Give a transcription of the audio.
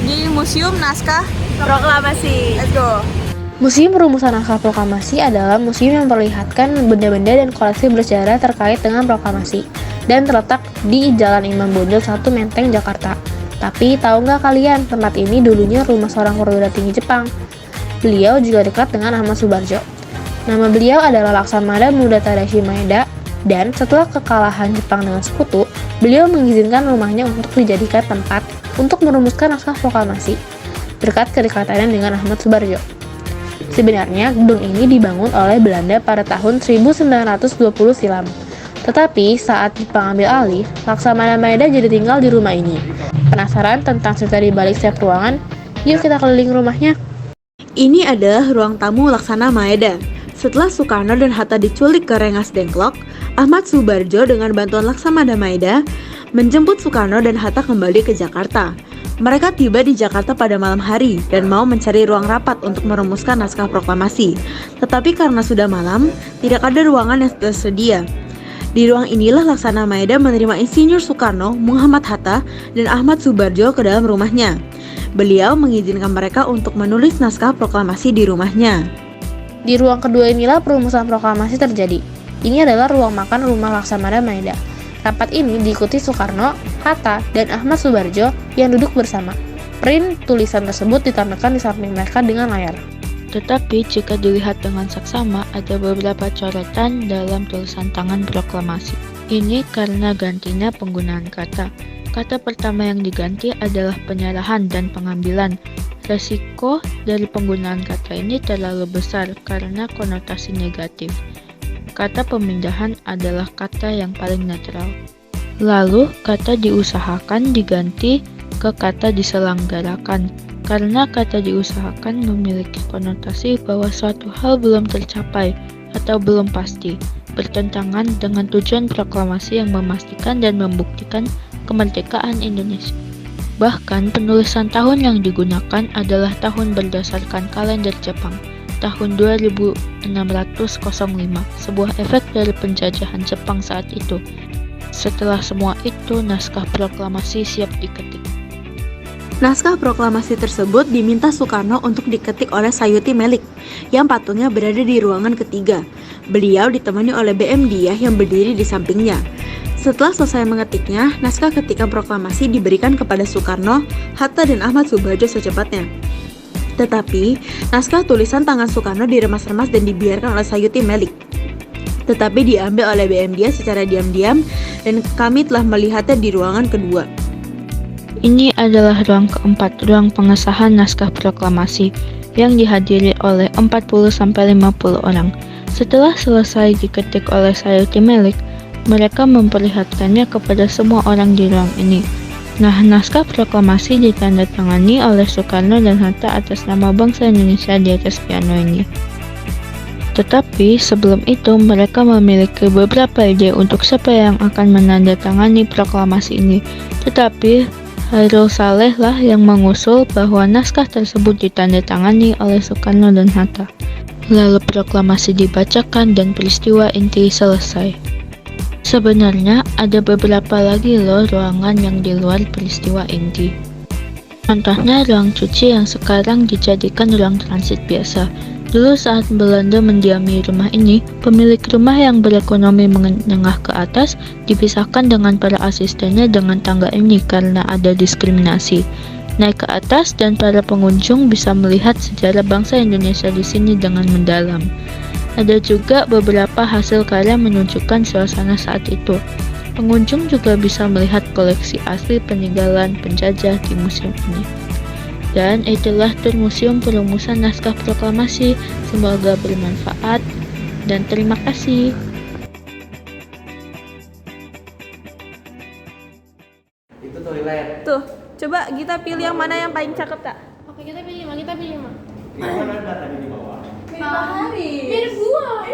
di Museum Naskah Proklamasi. Let's go. Museum Rumusan Naskah Proklamasi adalah museum yang memperlihatkan benda-benda dan koleksi bersejarah terkait dengan proklamasi dan terletak di Jalan Imam Bonjol 1 Menteng, Jakarta. Tapi tahu nggak kalian, tempat ini dulunya rumah seorang perwira tinggi Jepang. Beliau juga dekat dengan Ahmad Subarjo. Nama beliau adalah Laksamana Muda Tadashi Maeda, dan setelah kekalahan Jepang dengan sekutu, beliau mengizinkan rumahnya untuk dijadikan tempat untuk merumuskan naskah proklamasi berkat kedekatannya dengan Ahmad Subarjo. Sebenarnya gedung ini dibangun oleh Belanda pada tahun 1920 silam. Tetapi saat Jepang ambil alih, Laksamana Maeda jadi tinggal di rumah ini. Penasaran tentang cerita di balik setiap ruangan? Yuk kita keliling rumahnya. Ini adalah ruang tamu Laksana Maeda. Setelah Soekarno dan Hatta diculik ke Rengas Dengklok, Ahmad Subarjo dengan bantuan Laksamana Maeda menjemput Soekarno dan Hatta kembali ke Jakarta. Mereka tiba di Jakarta pada malam hari dan mau mencari ruang rapat untuk merumuskan naskah proklamasi. Tetapi karena sudah malam, tidak ada ruangan yang tersedia. Di ruang inilah Laksana Maeda menerima Insinyur Soekarno, Muhammad Hatta, dan Ahmad Subarjo ke dalam rumahnya. Beliau mengizinkan mereka untuk menulis naskah proklamasi di rumahnya. Di ruang kedua inilah perumusan proklamasi terjadi. Ini adalah ruang makan rumah Laksamana Maeda. Rapat ini diikuti Soekarno, Hatta, dan Ahmad Subarjo yang duduk bersama. Print tulisan tersebut ditampilkan di samping mereka dengan layar. Tetapi jika dilihat dengan saksama, ada beberapa coretan dalam tulisan tangan proklamasi. Ini karena gantinya penggunaan kata. Kata pertama yang diganti adalah penyerahan dan pengambilan. Resiko dari penggunaan kata ini terlalu besar karena konotasi negatif. Kata pemindahan adalah kata yang paling netral. Lalu, kata diusahakan diganti ke kata diselenggarakan, karena kata diusahakan memiliki konotasi bahwa suatu hal belum tercapai atau belum pasti, bertentangan dengan tujuan proklamasi yang memastikan dan membuktikan kemerdekaan Indonesia. Bahkan, penulisan tahun yang digunakan adalah tahun berdasarkan kalender Jepang, tahun 2605, sebuah efek dari penjajahan Jepang saat itu. Setelah semua itu, naskah proklamasi siap diketik. Naskah proklamasi tersebut diminta Soekarno untuk diketik oleh Sayuti Melik, yang patungnya berada di ruangan ketiga. Beliau ditemani oleh BM Diah yang berdiri di sampingnya. Setelah selesai mengetiknya, naskah ketikan proklamasi diberikan kepada Soekarno, Hatta, dan Ahmad Subarjo secepatnya. Tetapi, naskah tulisan tangan Soekarno diremas-remas dan dibiarkan oleh Sayuti Melik. Tetapi diambil oleh BM Diah secara diam-diam dan kami telah melihatnya di ruangan kedua. Ini adalah ruang keempat, ruang pengesahan naskah proklamasi yang dihadiri oleh 40-50 orang. Setelah selesai diketik oleh Sayuti Melik, mereka memperlihatkannya kepada semua orang di ruang ini. Nah, naskah proklamasi ditandatangani oleh Soekarno dan Hatta atas nama bangsa Indonesia di atas piano ini. Tetapi sebelum itu mereka memiliki beberapa ide untuk siapa yang akan menandatangani proklamasi ini. Tetapi Hairul Saleh lah yang mengusul bahwa naskah tersebut ditandatangani oleh Soekarno dan Hatta. Lalu proklamasi dibacakan dan peristiwa inti selesai. Sebenarnya ada beberapa lagi loh ruangan yang di luar peristiwa inti. Contohnya ruang cuci yang sekarang dijadikan ruang transit biasa. Dulu saat Belanda mendiami rumah ini, pemilik rumah yang berekonomi menengah ke atas dipisahkan dengan para asistennya dengan tangga ini karena ada diskriminasi. Naik ke atas dan para pengunjung bisa melihat sejarah bangsa Indonesia di sini dengan mendalam. Ada juga beberapa hasil karya menunjukkan suasana saat itu. Pengunjung juga bisa melihat koleksi asli peninggalan penjajah di museum ini. Dan itulah tur Museum Perumusan Naskah Proklamasi. Semoga bermanfaat dan terima kasih. Itu toilet. Tuh, coba kita pilih yang mana yang paling cakep, tak? Oke, kita pilih mah. Di mana ada tadi di bawah? Mirip gua.